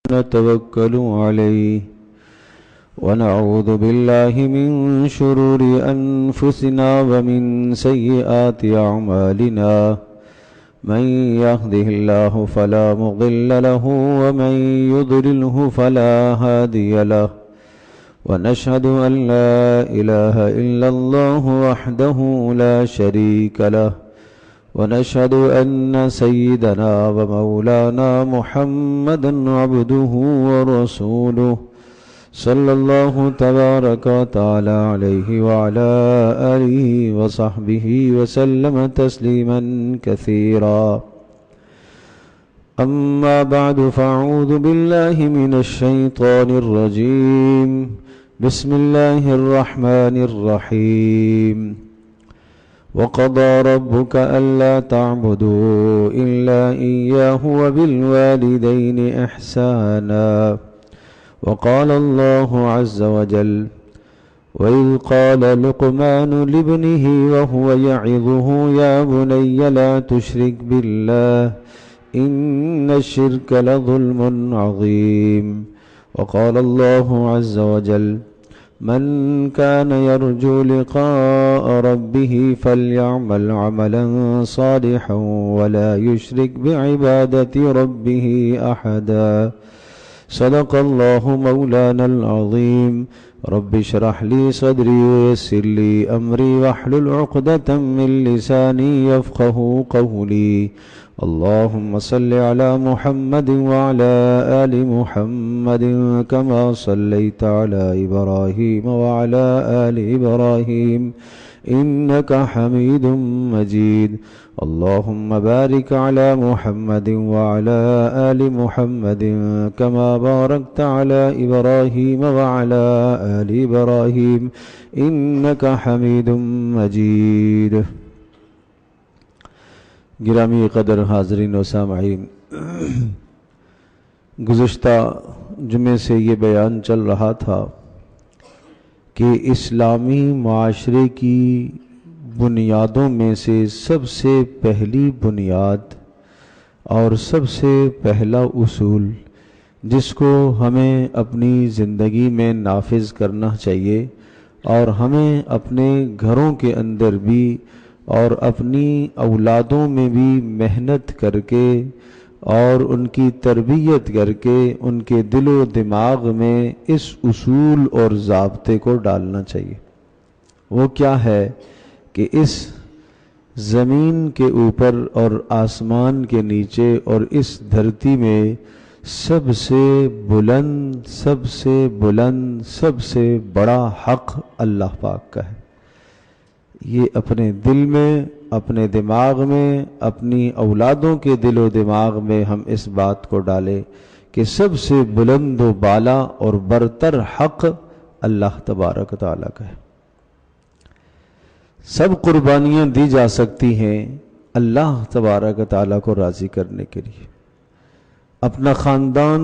نتوكل عليه ونعوذ بالله من شرور أنفسنا ومن سيئات أعمالنا من يهده الله فلا مضل له ومن يضلله فلا هادي له ونشهد أن لا إله إلا الله وحده لا شريك له ونشهد أن سيدنا ومولانا محمدا عبده ورسوله صلى الله تبارك وتعالى عليه وعلى آله وصحبه وسلم تسليما كثيرا أما بعد فأعوذ بالله من الشيطان الرجيم بسم الله الرحمن الرحيم وقضى ربك ألا تعبدوا إلا إياه وبالوالدين إحسانا وقال الله عز وجل وإذ قال لقمان لابنه وهو يعظه يا بني لا تشرك بالله إن الشرك لظلم عظيم وقال الله عز وجل من كان يرجو لقاء ربه فليعمل عملا صالحا ولا يشرك بعبادة ربه أحدا صدق الله مولانا العظيم رب اشرح لي صدري ويسر لي أمري واحلل عقدة من لساني يفقه قولي اللهم صل على محمد وعلى آل محمد كما صليت على إبراهيم وعلى آل إبراهيم إنك حميد مجيد اللهم بارك على محمد وعلى آل محمد كما باركت على إبراهيم وعلى آل إبراهيم إنك حميد مجيد گرامی قدر حاضرین و سامعین، گزشتہ جمعے سے یہ بیان چل رہا تھا کہ اسلامی معاشرے کی بنیادوں میں سے سب سے پہلی بنیاد اور سب سے پہلا اصول جس کو ہمیں اپنی زندگی میں نافذ کرنا چاہیے اور ہمیں اپنے گھروں کے اندر بھی اور اپنی اولادوں میں بھی محنت کر کے اور ان کی تربیت کر کے ان کے دل و دماغ میں اس اصول اور ضابطے کو ڈالنا چاہیے۔ وہ کیا ہے کہ اس زمین کے اوپر اور آسمان کے نیچے اور اس دھرتی میں سب سے بلند سب سے بڑا حق اللہ پاک کا ہے۔ یہ اپنے دل میں، اپنے دماغ میں، اپنی اولادوں کے دل و دماغ میں ہم اس بات کو ڈالیں کہ سب سے بلند و بالا اور برتر حق اللہ تبارک و تعالیٰ کا ہے۔ سب قربانیاں دی جا سکتی ہیں اللہ تبارک و تعالیٰ کو راضی کرنے کے لیے۔ اپنا خاندان،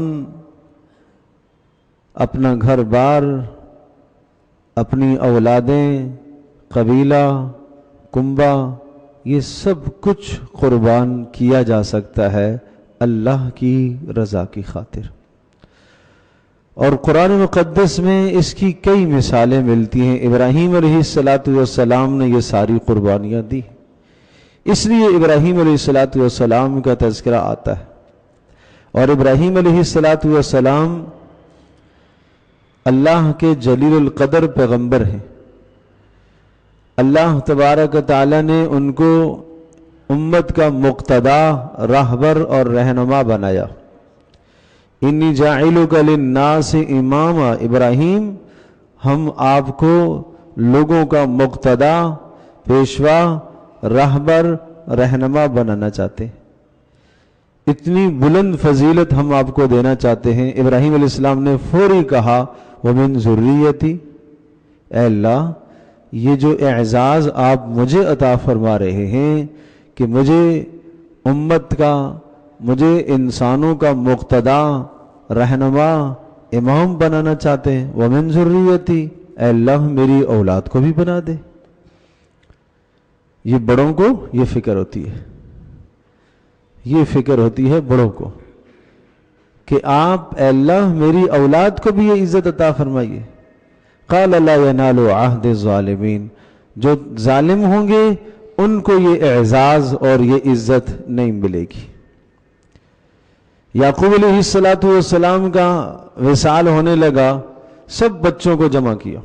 اپنا گھر بار، اپنی اولادیں، قبیلہ، کنبہ، یہ سب کچھ قربان کیا جا سکتا ہے اللہ کی رضا کی خاطر، اور قرآن مقدس میں اس کی کئی مثالیں ملتی ہیں۔ ابراہیم علیہ السلام نے یہ ساری قربانیاں دی، اس لیے ابراہیم علیہ السلام کا تذکرہ آتا ہے، اور ابراہیم علیہ السلام اللہ کے جلیل القدر پیغمبر ہیں۔ اللہ تبارک و تعالیٰ نے ان کو امت کا مقتدا، راہبر اور رہنما بنایا۔ انی جاعلک للناس اماما، ابراہیم ہم آپ کو لوگوں کا مقتدا، پیشوا، راہبر، رہنما بنانا چاہتے ہیں۔ اتنی بلند فضیلت ہم آپ کو دینا چاہتے ہیں۔ ابراہیم علیہ السلام نے فوری کہا وَمِن ذُرِّيَّتِي، اے اللہ یہ جو اعزاز آپ مجھے عطا فرما رہے ہیں کہ مجھے امت کا، مجھے انسانوں کا مقتدا، رہنما، امام بنانا چاہتے ہیں، وَمِن ذُرِّيَّتِي، اے اللہ میری اولاد کو بھی بنا دے۔ یہ بڑوں کو یہ فکر ہوتی ہے، یہ فکر ہوتی ہے بڑوں کو کہ آپ اے اللہ میری اولاد کو بھی یہ عزت عطا فرمائیے۔ قال لا ینال عہد الظالمین، جو ظالم ہوں گے ان کو یہ اعزاز اور یہ عزت نہیں ملے گی۔ یعقوب علیہ السلام کا وصال ہونے لگا، سب بچوں کو جمع کیا،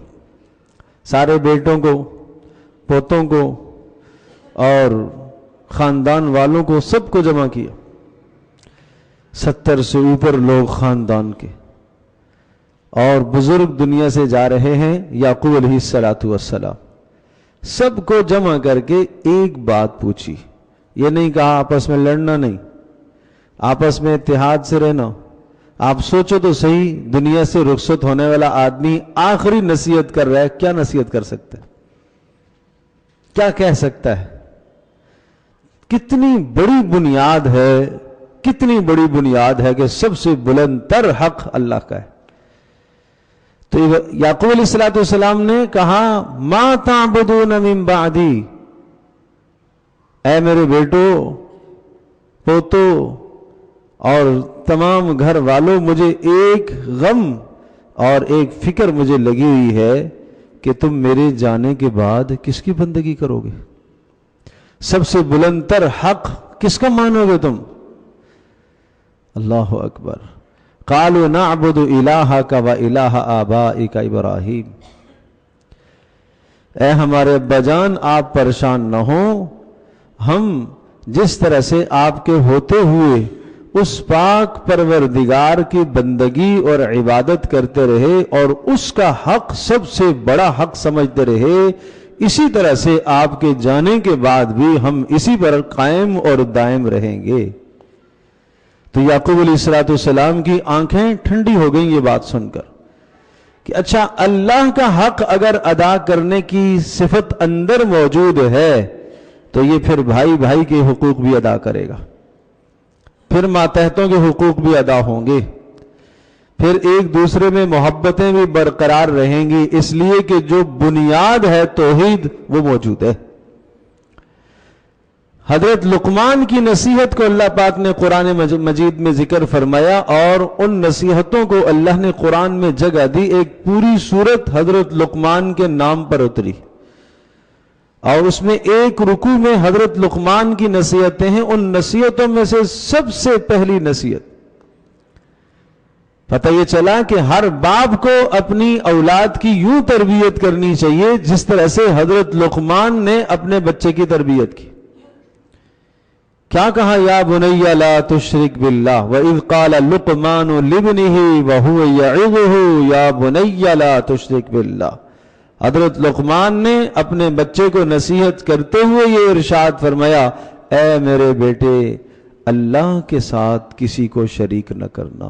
سارے بیٹوں کو، پوتوں کو اور خاندان والوں کو، سب کو جمع کیا۔ 70 سے اوپر لوگ خاندان کے اور بزرگ دنیا سے جا رہے ہیں۔ یعقوب علیہ السلام سب کو جمع کر کے ایک بات پوچھی، یہ نہیں کہا آپس میں لڑنا نہیں، آپس میں اتحاد سے رہنا۔ آپ سوچو تو صحیح، دنیا سے رخصت ہونے والا آدمی آخری نصیحت کر رہا ہے، کیا نصیحت کر سکتا ہے؟ کیا کہہ سکتا ہے؟ کتنی بڑی بنیاد ہے، کتنی بڑی بنیاد ہے کہ سب سے بلند تر حق اللہ کا ہے۔ تو یعقوب علیہ السلام نے کہا ما تعبدون من بعدی، اے میرے بیٹو، پوتو اور تمام گھر والوں، مجھے ایک غم اور ایک فکر مجھے لگی ہوئی ہے کہ تم میرے جانے کے بعد کس کی بندگی کرو گے؟ سب سے بلند تر حق کس کا مانو گے تم؟ اللہ اکبر۔ قالوا نعبد الہک و الہ آبائک ابراہیم، اے ہمارے ابا جان آپ پریشان نہ ہوں، ہم جس طرح سے آپ کے ہوتے ہوئے اس پاک پروردگار کی بندگی اور عبادت کرتے رہے اور اس کا حق سب سے بڑا حق سمجھتے رہے، اسی طرح سے آپ کے جانے کے بعد بھی ہم اسی پر قائم اور دائم رہیں گے۔ تو یعقوب علیہ السلام کی آنکھیں ٹھنڈی ہو گئیں یہ بات سن کر کہ اچھا، اللہ کا حق اگر ادا کرنے کی صفت اندر موجود ہے تو یہ پھر بھائی بھائی کے حقوق بھی ادا کرے گا، پھر ماتحتوں کے حقوق بھی ادا ہوں گے، پھر ایک دوسرے میں محبتیں بھی برقرار رہیں گی، اس لیے کہ جو بنیاد ہے توحید وہ موجود ہے۔ حضرت لقمان کی نصیحت کو اللہ پاک نے قرآن مجید میں ذکر فرمایا اور ان نصیحتوں کو اللہ نے قرآن میں جگہ دی، ایک پوری سورت حضرت لقمان کے نام پر اتری اور اس میں ایک رکوع میں حضرت لقمان کی نصیحتیں ہیں۔ ان نصیحتوں میں سے سب سے پہلی نصیحت پتہ یہ چلا کہ ہر باپ کو اپنی اولاد کی یوں تربیت کرنی چاہیے جس طرح سے حضرت لقمان نے اپنے بچے کی تربیت کی۔ کیا کہا؟ یا بنی لا تشرک باللہ وَإِذْ قَالَ لُقْمَانُ لِابْنِهِ وَهُوَ يَعِظُهُ یا بنی لا تشرک باللہ۔ حضرت لقمان نے اپنے بچے کو نصیحت کرتے ہوئے یہ ارشاد فرمایا، اے میرے بیٹے، اللہ کے ساتھ کسی کو شریک نہ کرنا۔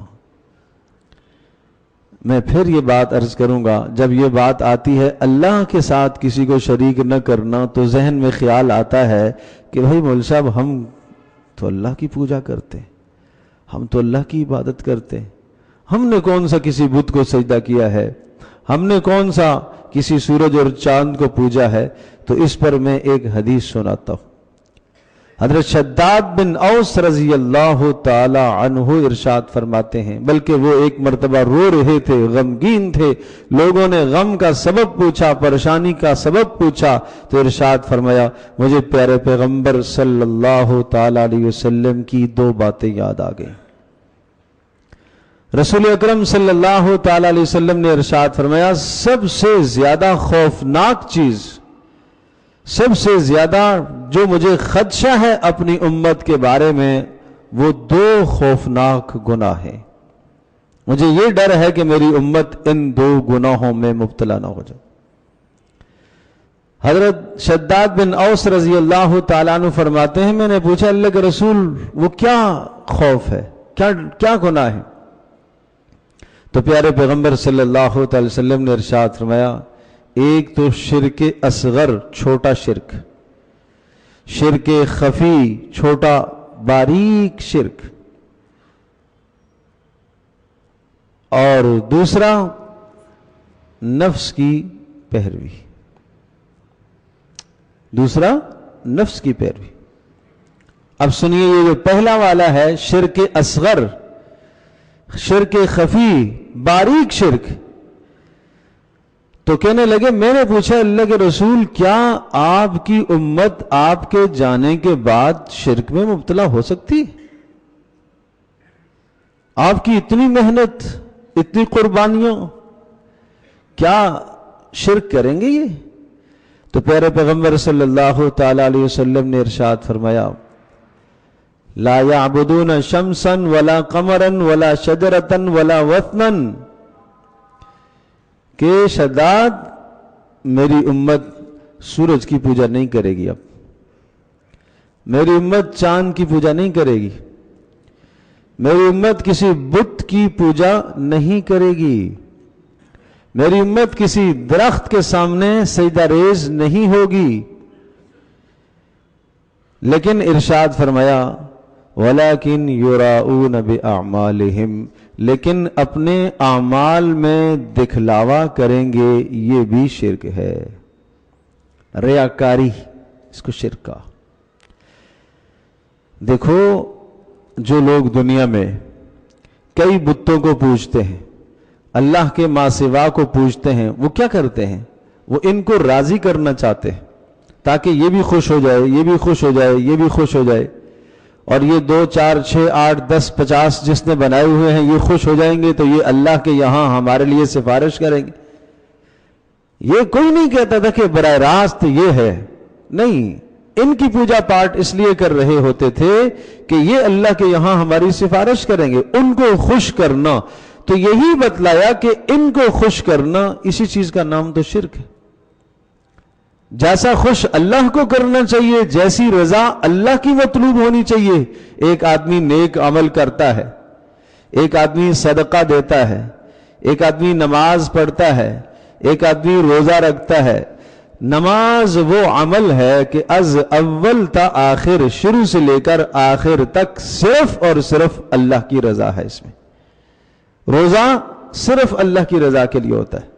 میں پھر یہ بات عرض کروں گا، جب یہ بات آتی ہے اللہ کے ساتھ کسی کو شریک نہ کرنا تو ذہن میں خیال آتا ہے کہ بھائی مول صاحب، ہم تو اللہ کی پوجا کرتے ہیں، ہم تو اللہ کی عبادت کرتے ہیں، ہم نے کون سا کسی بت کو سجدہ کیا ہے، ہم نے کون سا کسی سورج اور چاند کو پوجا ہے؟ تو اس پر میں ایک حدیث سناتا ہوں۔ حضرت شداد بن اوس رضی اللہ تعالی عنہ ارشاد فرماتے ہیں، بلکہ وہ ایک مرتبہ رو رہے تھے، غمگین تھے، لوگوں نے غم کا سبب پوچھا، پریشانی کا سبب پوچھا، تو ارشاد فرمایا مجھے پیارے پیغمبر صلی اللہ تعالی علیہ وسلم کی دو باتیں یاد آ گئیں۔ رسول اکرم صلی اللہ تعالی علیہ وسلم نے ارشاد فرمایا سب سے زیادہ خوفناک چیز، سب سے زیادہ جو مجھے خدشہ ہے اپنی امت کے بارے میں، وہ دو خوفناک گناہ ہیں۔ مجھے یہ ڈر ہے کہ میری امت ان دو گناہوں میں مبتلا نہ ہو جائے۔ حضرت شداد بن اوس رضی اللہ تعالیٰ عنہ فرماتے ہیں، میں نے پوچھا اللہ کے رسول وہ کیا خوف ہے، کیا گناہ ہے؟ تو پیارے پیغمبر صلی اللہ تعالی وسلم نے ارشاد فرمایا ایک تو شرک اصغر، چھوٹا شرک، شرک خفی، چھوٹا باریک شرک، اور دوسرا نفس کی پیروی، دوسرا نفس کی پیروی۔ اب سنیے، یہ جو پہلا والا ہے شرک اصغر، شرک خفی، باریک شرک. تو کہنے لگے، میں نے پوچھا اللہ کے رسول کیا آپ کی امت آپ کے جانے کے بعد شرک میں مبتلا ہو سکتی؟ آپ کی اتنی محنت، اتنی قربانیاں، کیا شرک کریں گے یہ؟ تو پیارے پیغمبر صلی اللہ تعالی علیہ وسلم نے ارشاد فرمایا، لا یعبدون شمسا ولا قمرا ولا شجرتا ولا وثنا، کہ شداد میری امت سورج کی پوجا نہیں کرے گی، اب میری امت چاند کی پوجا نہیں کرے گی، میری امت کسی بت کی پوجا نہیں کرے گی، میری امت کسی درخت کے سامنے سجدہ ریز نہیں ہوگی. لیکن ارشاد فرمایا وَلَكِنْ يُرَاؤُونَ بِأَعْمَالِهِمْ، لیکن اپنے اعمال میں دکھلاوا کریں گے، یہ بھی شرک ہے. ریاکاری، اس کو شرک کہا. دیکھو جو لوگ دنیا میں کئی بتوں کو پوجتے ہیں، اللہ کے ماں سوا کو پوجتے ہیں، وہ کیا کرتے ہیں؟ وہ ان کو راضی کرنا چاہتے ہیں تاکہ یہ بھی خوش ہو جائے، یہ بھی خوش ہو جائے، یہ بھی خوش ہو جائے، اور یہ 2 4 6 8 10 50 جس نے بنائے ہوئے ہیں یہ خوش ہو جائیں گے تو یہ اللہ کے یہاں ہمارے لیے سفارش کریں گے. یہ کوئی نہیں کہتا تھا کہ براہ راست یہ ہے، نہیں، ان کی پوجا پاٹ اس لیے کر رہے ہوتے تھے کہ یہ اللہ کے یہاں ہماری سفارش کریں گے، ان کو خوش کرنا. تو یہی بتلایا کہ ان کو خوش کرنا، اسی چیز کا نام تو شرک ہے. جیسا خوش اللہ کو کرنا چاہیے، جیسی رضا اللہ کی مطلوب ہونی چاہیے. ایک آدمی نیک عمل کرتا ہے، ایک آدمی صدقہ دیتا ہے، ایک آدمی نماز پڑھتا ہے، ایک آدمی روزہ رکھتا ہے. نماز وہ عمل ہے کہ از اول تا آخر، شروع سے لے کر آخر تک صرف اور صرف اللہ کی رضا ہے. اس میں روزہ صرف اللہ کی رضا کے لیے ہوتا ہے.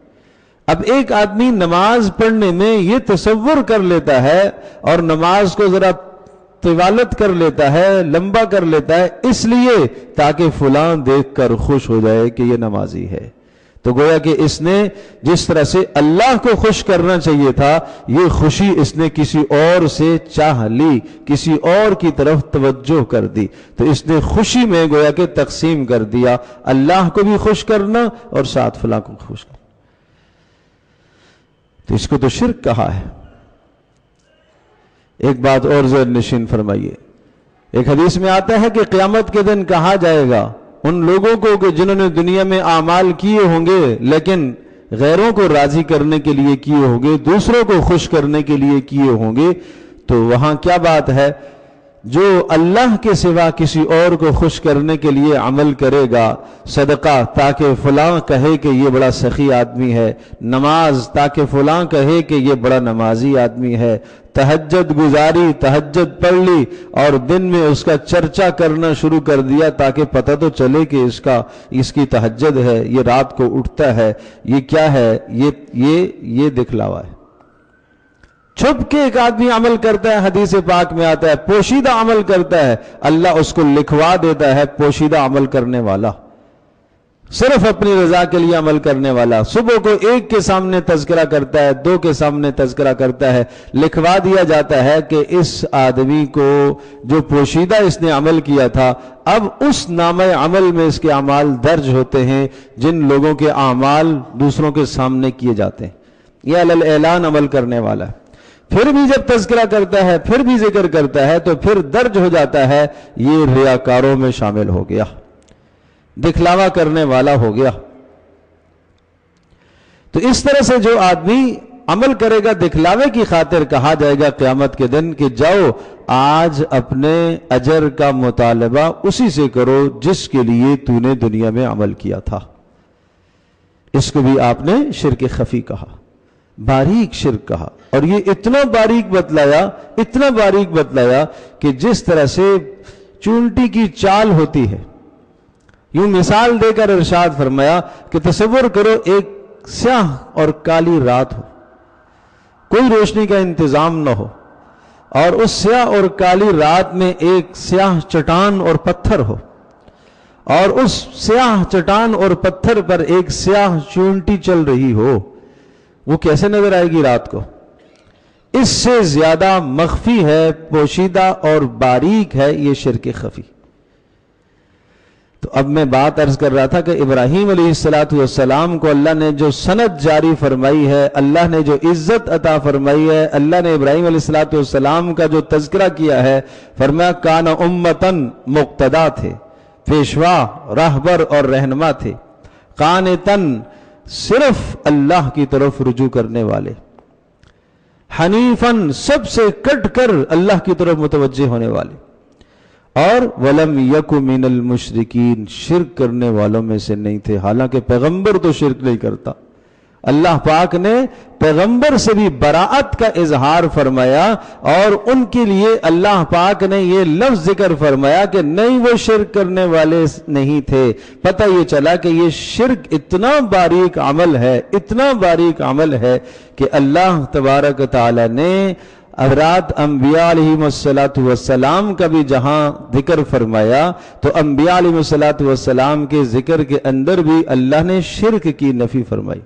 اب ایک آدمی نماز پڑھنے میں یہ تصور کر لیتا ہے اور نماز کو ذرا طوالت کر لیتا ہے، لمبا کر لیتا ہے، اس لیے تاکہ فلاں دیکھ کر خوش ہو جائے کہ یہ نمازی ہے. تو گویا کہ اس نے جس طرح سے اللہ کو خوش کرنا چاہیے تھا، یہ خوشی اس نے کسی اور سے چاہ لی، کسی اور کی طرف توجہ کر دی. تو اس نے خوشی میں گویا کہ تقسیم کر دیا، اللہ کو بھی خوش کرنا اور ساتھ فلاں کو خوش کرنا. تو اس کو تو شرک کہا ہے. ایک بات اور ذہن نشین فرمائیے، ایک حدیث میں آتا ہے کہ قیامت کے دن کہا جائے گا ان لوگوں کو کہ جنہوں نے دنیا میں اعمال کیے ہوں گے لیکن غیروں کو راضی کرنے کے لیے کیے ہوں گے، دوسروں کو خوش کرنے کے لیے کیے ہوں گے، تو وہاں کیا بات ہے؟ جو اللہ کے سوا کسی اور کو خوش کرنے کے لیے عمل کرے گا، صدقہ تاکہ فلاں کہے کہ یہ بڑا سخی آدمی ہے، نماز تاکہ فلاں کہے کہ یہ بڑا نمازی آدمی ہے، تہجد گزاری، تہجد پڑھ لی اور دن میں اس کا چرچا کرنا شروع کر دیا تاکہ پتہ تو چلے کہ اس کی تہجد ہے، یہ رات کو اٹھتا ہے، یہ کیا ہے، یہ دکھلاوا ہے. چھپ کے ایک آدمی عمل کرتا ہے، حدیث پاک میں آتا ہے پوشیدہ عمل کرتا ہے، اللہ اس کو لکھوا دیتا ہے پوشیدہ عمل کرنے والا، صرف اپنی رضا کے لیے عمل کرنے والا. صبح کو ایک کے سامنے تذکرہ کرتا ہے، 2 کے سامنے تذکرہ کرتا ہے، لکھوا دیا جاتا ہے کہ اس آدمی کو جو پوشیدہ اس نے عمل کیا تھا، اب اس نامہ عمل میں اس کے اعمال درج ہوتے ہیں جن لوگوں کے اعمال دوسروں کے سامنے کیے جاتے ہیں. یہ علی الاعلان عمل کرنے والا ہے. پھر بھی جب تذکرہ کرتا ہے، پھر بھی ذکر کرتا ہے تو پھر درج ہو جاتا ہے یہ ریاکاروں میں شامل ہو گیا، دکھلاوا کرنے والا ہو گیا. تو اس طرح سے جو آدمی عمل کرے گا دکھلاوے کی خاطر، کہا جائے گا قیامت کے دن کہ جاؤ آج اپنے اجر کا مطالبہ اسی سے کرو جس کے لیے تو نے دنیا میں عمل کیا تھا. اس کو بھی آپ نے شرک خفی کہا، باریک شرک کہا. اور یہ اتنا باریک بتلایا کہ جس طرح سے چونٹی کی چال ہوتی ہے، یوں مثال دے کر ارشاد فرمایا کہ تصور کرو ایک سیاہ اور کالی رات ہو، کوئی روشنی کا انتظام نہ ہو، اور اس سیاہ اور کالی رات میں ایک سیاہ چٹان اور پتھر ہو، اور اس سیاہ چٹان اور پتھر پر ایک سیاہ چونٹی چل رہی ہو، وہ کیسے نظر آئے گی رات کو؟ اس سے زیادہ مخفی ہے، پوشیدہ اور باریک ہے یہ شرک خفی۔ تو اب میں بات عرض کر رہا تھا کہ ابراہیم علیہ السلام کو اللہ نے جو سند جاری فرمائی ہے، اللہ نے جو عزت عطا فرمائی ہے، اللہ نے ابراہیم علیہ السلام کا جو تذکرہ کیا ہے، فرمایا کان امتن مقتدا تھے، پیشوا، راہبر اور رہنما تھے، قانتن صرف اللہ کی طرف رجوع کرنے والے، حنیفن سب سے کٹ کر اللہ کی طرف متوجہ ہونے والے، اور ولم یک من المشرکین شرک کرنے والوں میں سے نہیں تھے۔ حالانکہ پیغمبر تو شرک نہیں کرتا، اللہ پاک نے پیغمبر سے بھی براعت کا اظہار فرمایا، اور ان کے لیے اللہ پاک نے یہ لفظ ذکر فرمایا کہ نہیں وہ شرک کرنے والے نہیں تھے۔ پتہ یہ چلا کہ یہ شرک اتنا باریک عمل ہے، اتنا باریک عمل ہے کہ اللہ تبارک تعالی نے حضرات انبیاء علیہ السلام کا بھی جہاں ذکر فرمایا تو انبیاء علیہ السلام کے ذکر کے اندر بھی اللہ نے شرک کی نفی فرمائی۔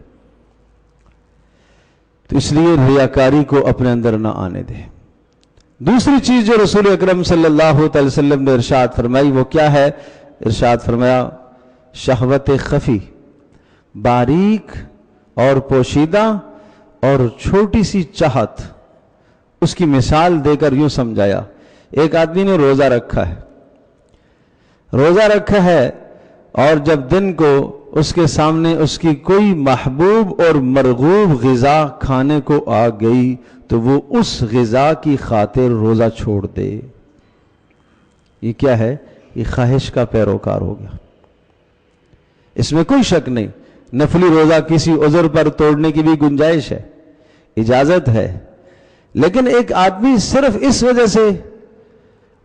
تو اس لیے ریاکاری کو اپنے اندر نہ آنے دے۔ دوسری چیز جو رسول اکرم صلی اللہ علیہ وسلم نے ارشاد فرمائی وہ کیا ہے؟ ارشاد فرمایا شہوت خفی، باریک اور پوشیدہ اور چھوٹی سی چاہت، اس کی مثال دے کر یوں سمجھایا، ایک آدمی نے روزہ رکھا ہے اور جب دن کو اس کے سامنے اس کی کوئی محبوب اور مرغوب غذا کھانے کو آ گئی تو وہ اس غذا کی خاطر روزہ چھوڑ دے۔ یہ کیا ہے؟ یہ خواہش کا پیروکار ہو گیا، اس میں کوئی شک نہیں۔ نفلی روزہ کسی عذر پر توڑنے کی بھی گنجائش ہے، اجازت ہے، لیکن ایک آدمی صرف اس وجہ سے،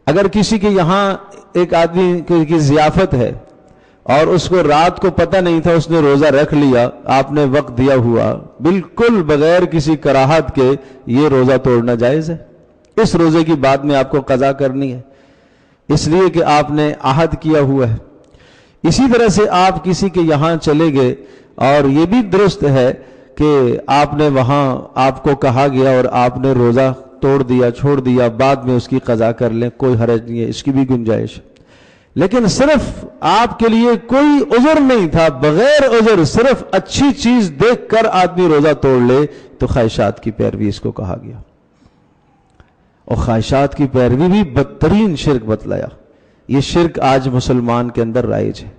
اگر کسی کے یہاں ایک آدمی کی ضیافت ہے اور اس کو رات کو پتہ نہیں تھا، اس نے روزہ رکھ لیا، آپ نے وقت دیا ہوا، بالکل بغیر کسی کراہت کے یہ روزہ توڑنا جائز ہے؟ اس روزے کی بعد میں آپ کو قضا کرنی ہے، اس لیے کہ آپ نے عہد کیا ہوا ہے۔ اسی طرح سے آپ کسی کے یہاں چلے گئے اور یہ بھی درست ہے کہ آپ نے وہاں آپ کو کہا گیا اور آپ نے روزہ توڑ دیا، چھوڑ دیا، بعد میں اس کی قضا کر لیں، کوئی حرج نہیں ہے، اس کی بھی گنجائش۔ لیکن صرف آپ کے لیے کوئی عذر نہیں تھا، بغیر عذر صرف اچھی چیز دیکھ کر آدمی روزہ توڑ لے تو خواہشات کی پیروی اس کو کہا گیا، اور خواہشات کی پیروی بھی بدترین شرک بتلایا۔ یہ شرک آج مسلمان کے اندر رائج ہے،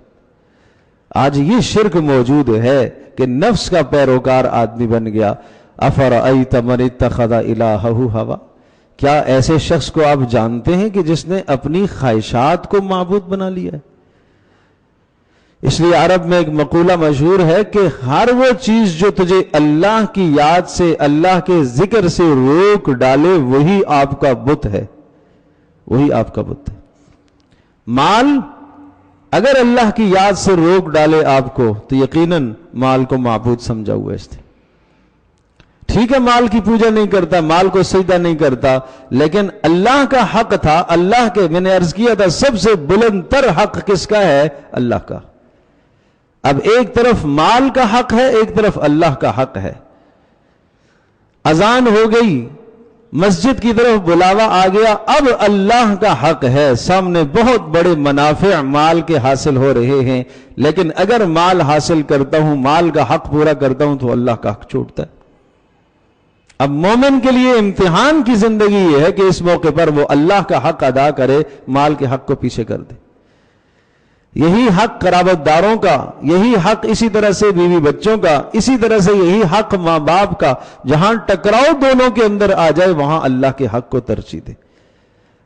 آج یہ شرک موجود ہے کہ نفس کا پیروکار آدمی بن گیا۔ افرأیت من اتخذ الہہ ہوا، کیا ایسے شخص کو آپ جانتے ہیں کہ جس نے اپنی خواہشات کو معبود بنا لیا ہے؟ اس لیے عرب میں ایک مقولہ مشہور ہے کہ ہر وہ چیز جو تجھے اللہ کی یاد سے، اللہ کے ذکر سے روک ڈالے وہی آپ کا بت ہے، وہی آپ کا بت ہے۔ مال اگر اللہ کی یاد سے روک ڈالے آپ کو تو یقیناً مال کو معبود سمجھا ہوا ہے اس نے۔ ٹھیک ہے، مال کی پوجا نہیں کرتا، مال کو سجدہ نہیں کرتا، لیکن اللہ کا حق تھا، اللہ کے، میں نے عرض کیا تھا سب سے بلند تر حق کس کا ہے؟ اللہ کا۔ اب ایک طرف مال کا حق ہے، ایک طرف اللہ کا حق ہے۔ اذان ہو گئی، مسجد کی طرف بلاوا آ گیا، اب اللہ کا حق ہے، سامنے بہت بڑے منافع مال کے حاصل ہو رہے ہیں، لیکن اگر مال حاصل کرتا ہوں، مال کا حق پورا کرتا ہوں تو اللہ کا حق چھوٹتا ہے۔ اب مومن کے لیے امتحان کی زندگی یہ ہے کہ اس موقع پر وہ اللہ کا حق ادا کرے، مال کے حق کو پیچھے کر دے۔ یہی حق قرابت داروں کا، یہی حق اسی طرح سے بیوی بچوں کا، اسی طرح سے یہی حق ماں باپ کا، جہاں ٹکراؤ دونوں کے اندر آ جائے وہاں اللہ کے حق کو ترجیح دے۔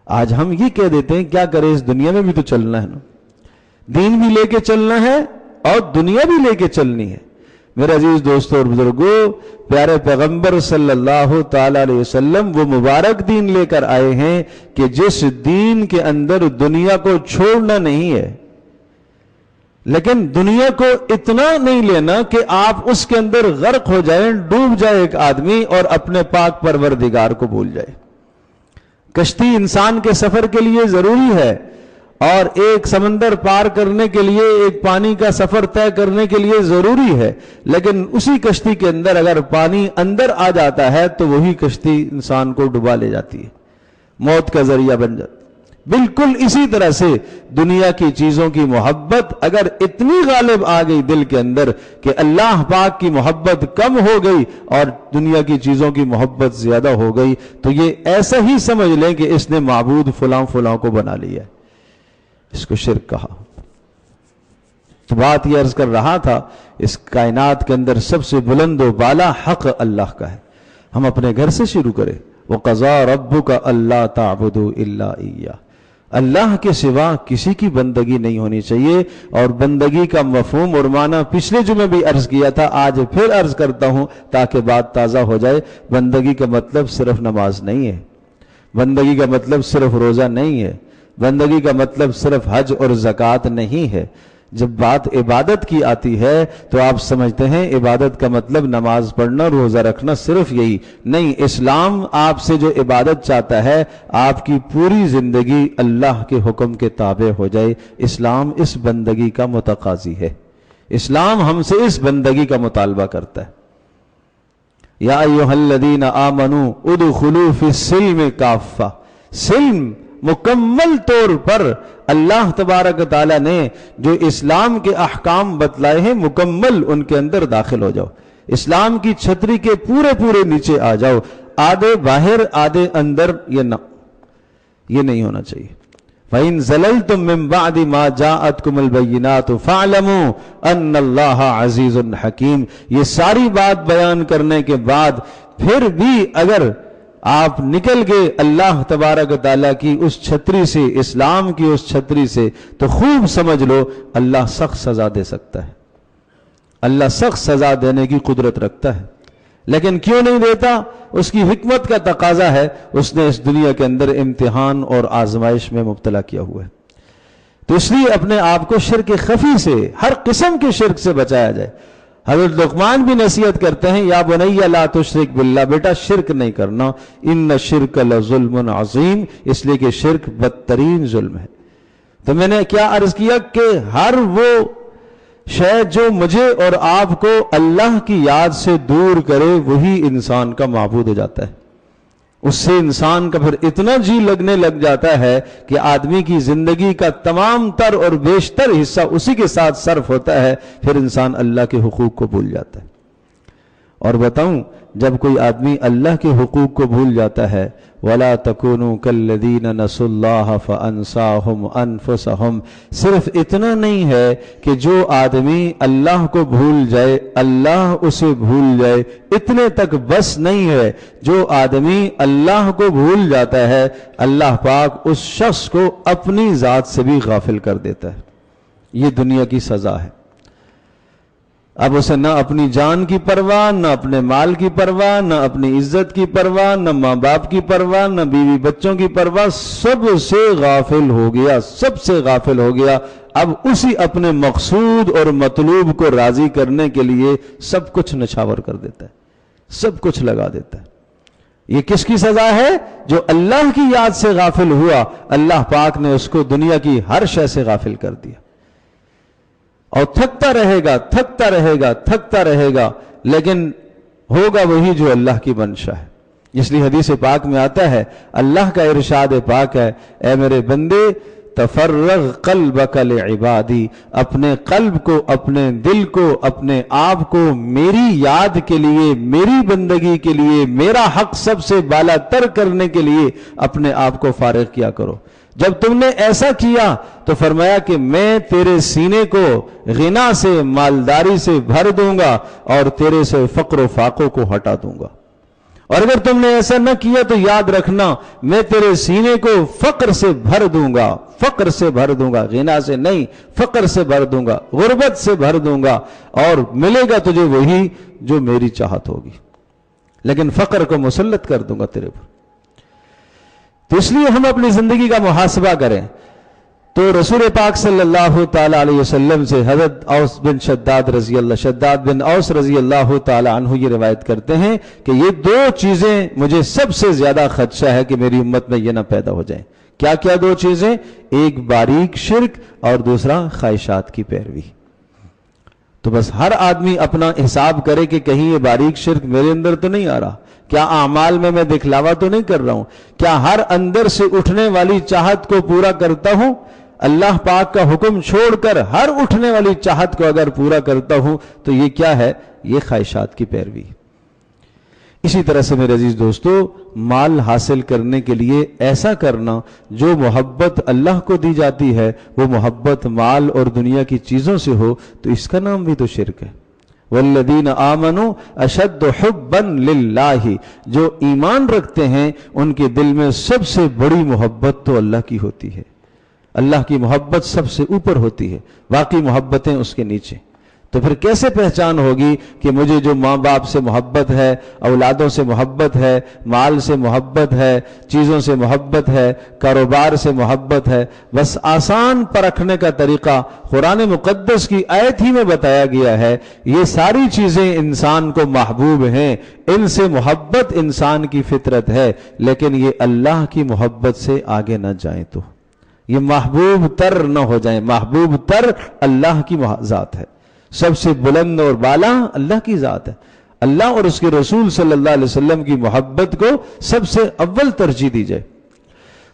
آج ہم یہ کہہ دیتے ہیں کیا کرے، اس دنیا میں بھی تو چلنا ہے نا، دین بھی لے کے چلنا ہے اور دنیا بھی لے کے چلنی ہے۔ میرے عزیز دوستو اور بزرگوں، پیارے پیغمبر صلی اللہ تعالی علیہ وسلم وہ مبارک دین لے کر آئے ہیں کہ جس دین کے اندر دنیا کو چھوڑنا نہیں ہے، لیکن دنیا کو اتنا نہیں لینا کہ آپ اس کے اندر غرق ہو جائیں، ڈوب جائے ایک آدمی اور اپنے پاک پروردگار کو بھول جائے۔ کشتی انسان کے سفر کے لیے ضروری ہے، اور ایک سمندر پار کرنے کے لیے ایک پانی کا سفر طے کرنے کے لیے ضروری ہے، لیکن اسی کشتی کے اندر اگر پانی اندر آ جاتا ہے تو وہی کشتی انسان کو ڈبا لے جاتی ہے، موت کا ذریعہ بن جاتی ہے۔ بالکل اسی طرح سے دنیا کی چیزوں کی محبت اگر اتنی غالب آ گئی دل کے اندر کہ اللہ پاک کی محبت کم ہو گئی اور دنیا کی چیزوں کی محبت زیادہ ہو گئی، تو یہ ایسا ہی سمجھ لیں کہ اس نے معبود فلاں فلاں کو بنا لیا ہے، اس کو شرک کہا۔ تو بات یہ عرض کر رہا تھا، اس کائنات کے اندر سب سے بلند و بالا حق اللہ کا ہے۔ ہم اپنے گھر سے شروع کریں، وَقَضَىٰ رَبُّكَ أَلَّا تَعْبُدُوا إِلَّا إِيَّاهُ، اللہ کے سوا کسی کی بندگی نہیں ہونی چاہیے۔ اور بندگی کا مفہوم اور معنی پچھلے جمعے بھی عرض کیا تھا، آج پھر عرض کرتا ہوں تاکہ بات تازہ ہو جائے۔ بندگی کا مطلب صرف نماز نہیں ہے، بندگی کا مطلب صرف روزہ نہیں ہے، بندگی کا مطلب صرف حج اور زکوٰۃ نہیں ہے۔ جب بات عبادت کی آتی ہے تو آپ سمجھتے ہیں عبادت کا مطلب نماز پڑھنا، روزہ رکھنا، صرف یہی نہیں۔ اسلام آپ سے جو عبادت چاہتا ہے، آپ کی پوری زندگی اللہ کے حکم کے تابع ہو جائے۔ اسلام اس بندگی کا متقاضی ہے، اسلام ہم سے اس بندگی کا مطالبہ کرتا ہے۔ یا ایھا الذین آمنوا ادخلوا فی السلم کافہ، سلم مکمل طور پر اللہ تبارک تعالیٰ نے جو اسلام کے احکام بتلائے ہیں، مکمل ان کے اندر داخل ہو جاؤ، اسلام کی چھتری کے پورے پورے نیچے آ جاؤ، آدھے باہر آدھے اندر، یہ نہیں ہونا چاہیے۔ فَإِن زَلَلْتُم مِّن بَعْدِ مَا جَاءَتْكُمُ الْبَيِّنَاتُ فَاعْلَمُوا أَنَّ اللَّهَ عَزِيزٌ حَكِيمٌ۔ یہ ساری بات بیان کرنے کے بعد پھر بھی اگر آپ نکل گئے اللہ تبارک تعالیٰ کی اس چھتری سے، اسلام کی اس چھتری سے، تو خوب سمجھ لو اللہ سخت سزا دے سکتا ہے، اللہ سخت سزا دینے کی قدرت رکھتا ہے۔ لیکن کیوں نہیں دیتا؟ اس کی حکمت کا تقاضا ہے، اس نے اس دنیا کے اندر امتحان اور آزمائش میں مبتلا کیا ہوا ہے۔ تو اس لیے اپنے آپ کو شرک خفی سے، ہر قسم کے شرک سے بچایا جائے۔ حضرت لقمان بھی نصیحت کرتے ہیں، یا بنی لا تشرک باللہ، بیٹا شرک نہیں کرنا، ان الشرک لظلم عظیم، اس لیے کہ شرک بدترین ظلم ہے۔ تو میں نے کیا عرض کیا کہ ہر وہ شے جو مجھے اور آپ کو اللہ کی یاد سے دور کرے، وہی انسان کا معبود ہو جاتا ہے۔ اس سے انسان کا پھر اتنا جی لگنے لگ جاتا ہے کہ آدمی کی زندگی کا تمام تر اور بیشتر حصہ اسی کے ساتھ صرف ہوتا ہے، پھر انسان اللہ کے حقوق کو بھول جاتا ہے۔ اور بتاؤں، جب کوئی آدمی اللہ کے حقوق کو بھول جاتا ہے، وَلَا تَكُونُوا كَالَّذِينَ نَسُوا اللَّهَ فَأَنسَاهُمْ أَنفُسَهُمْ، صرف اتنا نہیں ہے کہ جو آدمی اللہ کو بھول جائے، اللہ اسے بھول جائے، اتنے تک بس نہیں ہے۔ جو آدمی اللہ کو بھول جاتا ہے، اللہ پاک اس شخص کو اپنی ذات سے بھی غافل کر دیتا ہے۔ یہ دنیا کی سزا ہے۔ اب اسے نہ اپنی جان کی پرواہ، نہ اپنے مال کی پرواہ، نہ اپنی عزت کی پرواہ، نہ ماں باپ کی پرواہ، نہ بیوی بچوں کی پرواہ، سب سے غافل ہو گیا، سب سے غافل ہو گیا۔ اب اسی اپنے مقصود اور مطلوب کو راضی کرنے کے لیے سب کچھ نچھاور کر دیتا ہے، سب کچھ لگا دیتا ہے۔ یہ کس کی سزا ہے؟ جو اللہ کی یاد سے غافل ہوا، اللہ پاک نے اس کو دنیا کی ہر شے سے غافل کر دیا، اور تھکتا رہے گا، تھکتا رہے گا، تھکتا رہے گا، لیکن ہوگا وہی جو اللہ کی منشا ہے۔ اس لیے حدیث پاک میں آتا ہے، اللہ کا ارشاد پاک ہے، اے میرے بندے، تفرغ قلبک لعبادی، اپنے قلب کو، اپنے دل کو، اپنے آپ کو میری یاد کے لیے، میری بندگی کے لیے، میرا حق سب سے بالا تر کرنے کے لیے اپنے آپ کو فارغ کیا کرو۔ جب تم نے ایسا کیا تو فرمایا کہ میں تیرے سینے کو غنا سے، مالداری سے بھر دوں گا، اور تیرے سے فقر و فاقوں کو ہٹا دوں گا۔ اور اگر تم نے ایسا نہ کیا تو یاد رکھنا، میں تیرے سینے کو فقر سے بھر دوں گا، فقر سے بھر دوں گا، غنا سے نہیں، فقر سے بھر دوں گا، غربت سے بھر دوں گا، اور ملے گا تجھے وہی جو میری چاہت ہوگی، لیکن فقر کو مسلط کر دوں گا تیرے پر۔ تو اس لیے ہم اپنی زندگی کا محاسبہ کریں۔ تو رسول پاک صلی اللہ تعالی علیہ وسلم سے حضرت اوس بن شداد رضی اللہ تعالی عنہ یہ روایت کرتے ہیں کہ یہ دو چیزیں مجھے سب سے زیادہ خدشہ ہے کہ میری امت میں یہ نہ پیدا ہو جائیں۔ کیا کیا دو چیزیں؟ ایک باریک شرک اور دوسرا خواہشات کی پیروی. تو بس ہر آدمی اپنا حساب کرے کہ کہیں یہ باریک شرک میرے اندر تو نہیں آ رہا، کیا اعمال میں دکھلاوا تو نہیں کر رہا ہوں، کیا ہر اندر سے اٹھنے والی چاہت کو پورا کرتا ہوں، اللہ پاک کا حکم چھوڑ کر ہر اٹھنے والی چاہت کو اگر پورا کرتا ہوں تو یہ کیا ہے؟ یہ خواہشات کی پیروی. اسی طرح سے میرے عزیز دوستو، مال حاصل کرنے کے لیے ایسا کرنا جو محبت اللہ کو دی جاتی ہے وہ محبت مال اور دنیا کی چیزوں سے ہو تو اس کا نام بھی تو شرک ہے. والذین آمنوا اشد حبا للہ، جو ایمان رکھتے ہیں ان کے دل میں سب سے بڑی محبت تو اللہ کی ہوتی ہے. اللہ کی محبت سب سے اوپر ہوتی ہے، باقی محبتیں اس کے نیچے. تو پھر کیسے پہچان ہوگی کہ مجھے جو ماں باپ سے محبت ہے، اولادوں سے محبت ہے، مال سے محبت ہے، چیزوں سے محبت ہے، کاروبار سے محبت ہے؟ بس آسان پرکھنے کا طریقہ قرآن مقدس کی آیت ہی میں بتایا گیا ہے. یہ ساری چیزیں انسان کو محبوب ہیں، ان سے محبت انسان کی فطرت ہے، لیکن یہ اللہ کی محبت سے آگے نہ جائیں تو یہ محبوب تر نہ ہو جائیں. محبوب تر اللہ کی ذات ہے، سب سے بلند اور بالا اللہ کی ذات ہے. اللہ اور اس کے رسول صلی اللہ علیہ وسلم کی محبت کو سب سے اول ترجیح دی جائے.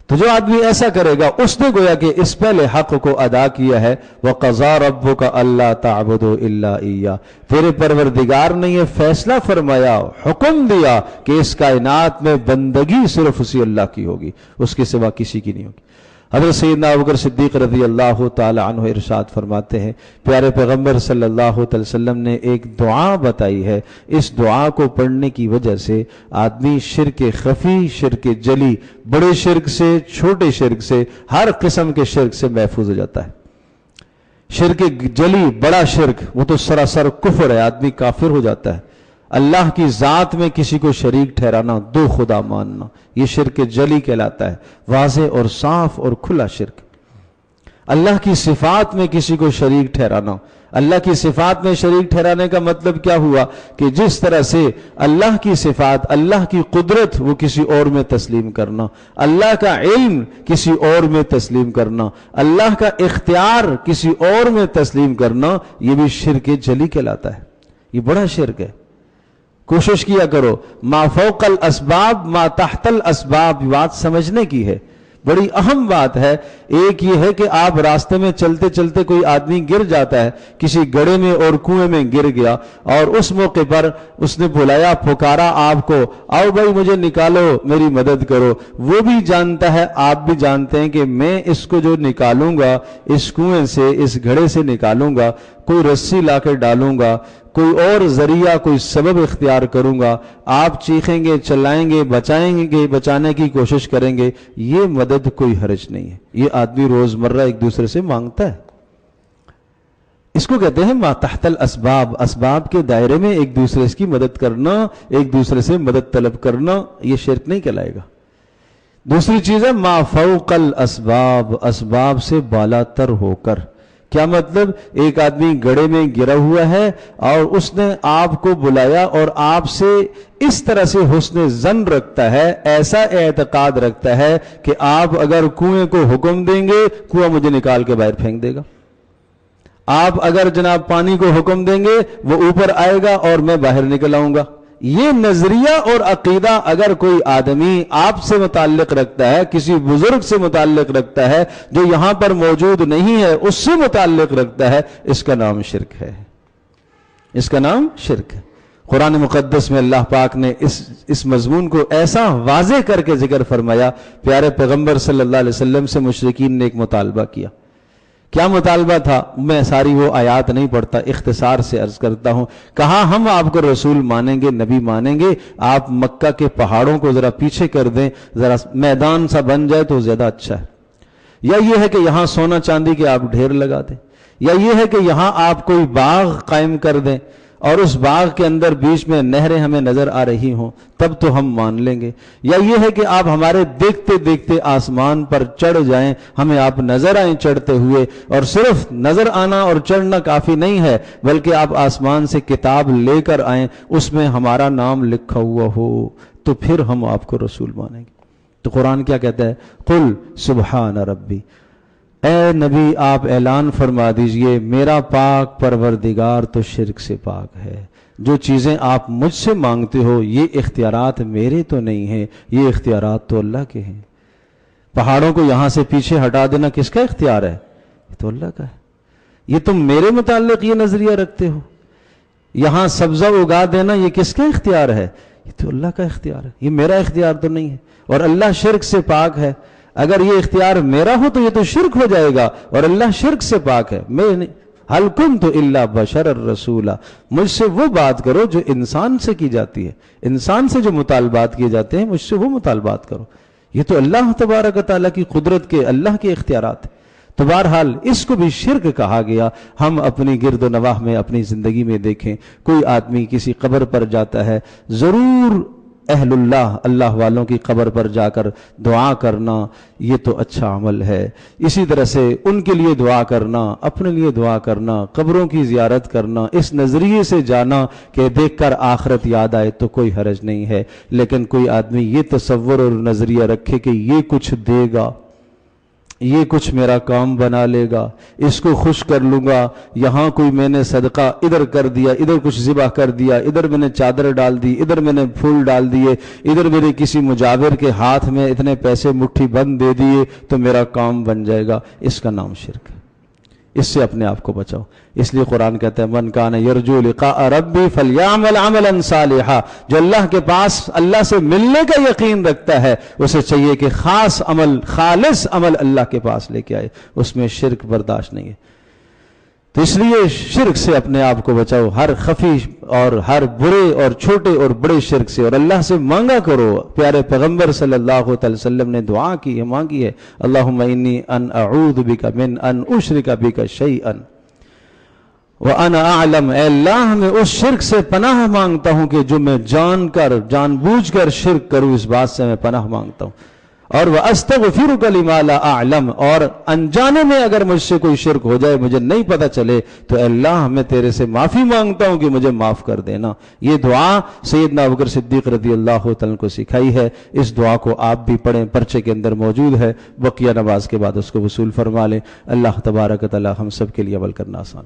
تو جو آدمی ایسا کرے گا اس نے گویا کہ اس پہلے حق کو ادا کیا ہے. وَقَضَىٰ رَبُّكَ أَلَّا تَعْبُدُوا إِلَّا إِيَّاهُ، تیرے پروردگار نے یہ فیصلہ فرمایا، حکم دیا کہ اس کائنات میں بندگی صرف اسی اللہ کی ہوگی، اس کے سوا کسی کی نہیں ہوگی. حضرت سیدنا ابوبکر صدیق رضی اللہ تعالی عنہ ارشاد فرماتے ہیں، پیارے پیغمبر صلی اللہ علیہ وسلم نے ایک دعا بتائی ہے، اس دعا کو پڑھنے کی وجہ سے آدمی شرک خفی، شرک جلی، بڑے شرک سے، چھوٹے شرک سے، ہر قسم کے شرک سے محفوظ ہو جاتا ہے. شرک جلی، بڑا شرک، وہ تو سراسر کفر ہے، آدمی کافر ہو جاتا ہے. اللہ کی ذات میں کسی کو شریک ٹھہرانا، دو خدا ماننا، یہ شرک جلی کہلاتا ہے، واضح اور صاف اور کھلا شرک. اللہ کی صفات میں کسی کو شریک ٹھہرانا، اللہ کی صفات میں شریک ٹھہرانے کا مطلب کیا ہوا کہ جس طرح سے اللہ کی صفات، اللہ کی قدرت وہ کسی اور میں تسلیم کرنا، اللہ کا علم کسی اور میں تسلیم کرنا، اللہ کا اختیار کسی اور میں تسلیم کرنا، یہ بھی شرک جلی کہلاتا ہے. یہ بڑا شرک ہے. کوشش کیا کرو ما فوق الاسباب ما تحت الاسباب، بات سمجھنے کی ہے، بڑی اہم بات ہے. ایک یہ ہے کہ آپ راستے میں چلتے چلتے کوئی آدمی گر جاتا ہے، کسی گڑھے میں اور کنویں میں گر گیا، اور اس موقع پر اس نے بلایا، پکارا آپ کو، آؤ بھائی مجھے نکالو، میری مدد کرو. وہ بھی جانتا ہے، آپ بھی جانتے ہیں کہ میں اس کو جو نکالوں گا، اس کنویں سے، اس گھڑے سے نکالوں گا، کوئی رسی لا کے ڈالوں گا، کوئی اور ذریعہ، کوئی سبب اختیار کروں گا، آپ چیخیں گے، چلائیں گے، بچائیں گے، بچانے کی کوشش کریں گے، یہ مدد کوئی حرج نہیں ہے. یہ آدمی روزمرہ ایک دوسرے سے مانگتا ہے. اس کو کہتے ہیں ما تحت الاسباب، اسباب کے دائرے میں ایک دوسرے کی مدد کرنا، ایک دوسرے سے مدد طلب کرنا، یہ شرک نہیں کہلائے گا. دوسری چیز ہے ما فوق الاسباب، اسباب سے بالا تر ہو کر. کیا مطلب؟ ایک آدمی گڑھے میں گرا ہوا ہے اور اس نے آپ کو بلایا اور آپ سے اس طرح سے حسن ظن رکھتا ہے، ایسا اعتقاد رکھتا ہے کہ آپ اگر کنویں کو حکم دیں گے کنواں مجھے نکال کے باہر پھینک دے گا، آپ اگر جناب پانی کو حکم دیں گے وہ اوپر آئے گا اور میں باہر نکل آؤں گا. یہ نظریہ اور عقیدہ اگر کوئی آدمی آپ سے متعلق رکھتا ہے، کسی بزرگ سے متعلق رکھتا ہے جو یہاں پر موجود نہیں ہے، اس سے متعلق رکھتا ہے، اس کا نام شرک ہے. اس کا نام شرک ہے. قرآن مقدس میں اللہ پاک نے اس مضمون کو ایسا واضح کر کے ذکر فرمایا. پیارے پیغمبر صلی اللہ علیہ وسلم سے مشرکین نے ایک مطالبہ کیا. کیا مطالبہ تھا؟ میں ساری وہ آیات نہیں پڑھتا، اختصار سے عرض کرتا ہوں. کہا ہم آپ کو رسول مانیں گے، نبی مانیں گے، آپ مکہ کے پہاڑوں کو ذرا پیچھے کر دیں، ذرا میدان سا بن جائے تو زیادہ اچھا ہے. یا یہ ہے کہ یہاں سونا چاندی کے آپ ڈھیر لگا دیں، یا یہ ہے کہ یہاں آپ کوئی باغ قائم کر دیں اور اس باغ کے اندر بیچ میں نہریں ہمیں نظر آ رہی ہوں، تب تو ہم مان لیں گے. یا یہ ہے کہ آپ ہمارے دیکھتے دیکھتے آسمان پر چڑھ جائیں، ہمیں آپ نظر آئیں چڑھتے ہوئے، اور صرف نظر آنا اور چڑھنا کافی نہیں ہے بلکہ آپ آسمان سے کتاب لے کر آئیں، اس میں ہمارا نام لکھا ہوا ہو، تو پھر ہم آپ کو رسول مانیں گے. تو قرآن کیا کہتا ہے؟ قل سبحان ربی، اے نبی آپ اعلان فرما دیجئے میرا پاک پروردگار تو شرک سے پاک ہے، جو چیزیں آپ مجھ سے مانگتے ہو یہ اختیارات میرے تو نہیں ہیں، یہ اختیارات تو اللہ کے ہیں۔ پہاڑوں کو یہاں سے پیچھے ہٹا دینا کس کا اختیار ہے؟ یہ تو اللہ کا ہے۔ یہ تم میرے متعلق یہ نظریہ رکھتے ہو، یہاں سبزہ اگا دینا یہ کس کا اختیار ہے؟ یہ تو اللہ کا اختیار ہے، یہ میرا اختیار تو نہیں ہے۔ اور اللہ شرک سے پاک ہے، اگر یہ اختیار میرا ہو تو یہ تو شرک ہو جائے گا، اور اللہ شرک سے پاک ہے۔ میں حل کنت الا بشر الرسول، مجھ سے وہ بات کرو جو انسان سے کی جاتی ہے، انسان سے جو مطالبات کیے جاتے ہیں مجھ سے وہ مطالبات کرو۔ یہ تو اللہ تبارک و تعالیٰ کی قدرت کے، اللہ کے اختیارات ہیں۔ تو بہرحال اس کو بھی شرک کہا گیا۔ ہم اپنی گرد و نواح میں اپنی زندگی میں دیکھیں، کوئی آدمی کسی قبر پر جاتا ہے، ضرور اہل اللہ، اللہ والوں کی قبر پر جا کر دعا کرنا یہ تو اچھا عمل ہے۔ اسی طرح سے ان کے لیے دعا کرنا، اپنے لیے دعا کرنا، قبروں کی زیارت کرنا، اس نظریے سے جانا کہ دیکھ کر آخرت یاد آئے تو کوئی حرج نہیں ہے۔ لیکن کوئی آدمی یہ تصور اور نظریہ رکھے کہ یہ کچھ دے گا، یہ کچھ میرا کام بنا لے گا، اس کو خوش کر لوں گا، یہاں کوئی میں نے صدقہ ادھر کر دیا، ادھر کچھ ذبح کر دیا، ادھر میں نے چادر ڈال دی، ادھر میں نے پھول ڈال دیے، ادھر میرے کسی مجاور کے ہاتھ میں اتنے پیسے مٹھی بند دے دیے تو میرا کام بن جائے گا، اس کا نام شرک ہے۔ اس سے اپنے آپ کو بچاؤ۔ اس لیے قرآن کہتا ہے من کان یرجو لقاء ربی فلیعمل عملا صالحا، جو اللہ کے پاس اللہ سے ملنے کا یقین رکھتا ہے اسے چاہیے کہ خاص عمل، خالص عمل اللہ کے پاس لے کے آئے، اس میں شرک برداشت نہیں ہے۔ تو اس لیے شرک سے اپنے آپ کو بچاؤ، ہر خفی اور ہر برے اور چھوٹے اور بڑے شرک سے، اور اللہ سے مانگا کرو۔ پیارے پیغمبر صلی اللہ علیہ وسلم نے دعا کی ہے، مانگی ہے، اللہم انی ان اعوذ بک من ان اشرک بک شیئا وانا اعلم، اے اللہ میں اس شرک سے پناہ مانگتا ہوں کہ جو میں جان بوجھ کر شرک کروں، اس بات سے میں پناہ مانگتا ہوں۔ اور وَأَسْتَغْفِرُكَ لِمَا لَا أَعْلَمُ، اور انجانے میں اگر مجھ سے کوئی شرک ہو جائے، مجھے نہیں پتہ چلے، تو اے اللہ میں تیرے سے معافی مانگتا ہوں کہ مجھے معاف کر دینا۔ یہ دعا سیدنا ابوبکر صدیق رضی اللہ تعالیٰ کو سکھائی ہے۔ اس دعا کو آپ بھی پڑھیں، پرچے کے اندر موجود ہے، بقیہ نماز کے بعد اس کو وصول فرما لیں۔ اللہ تبارک و تعالیٰ ہم سب کے لیے عمل کرنا آسان۔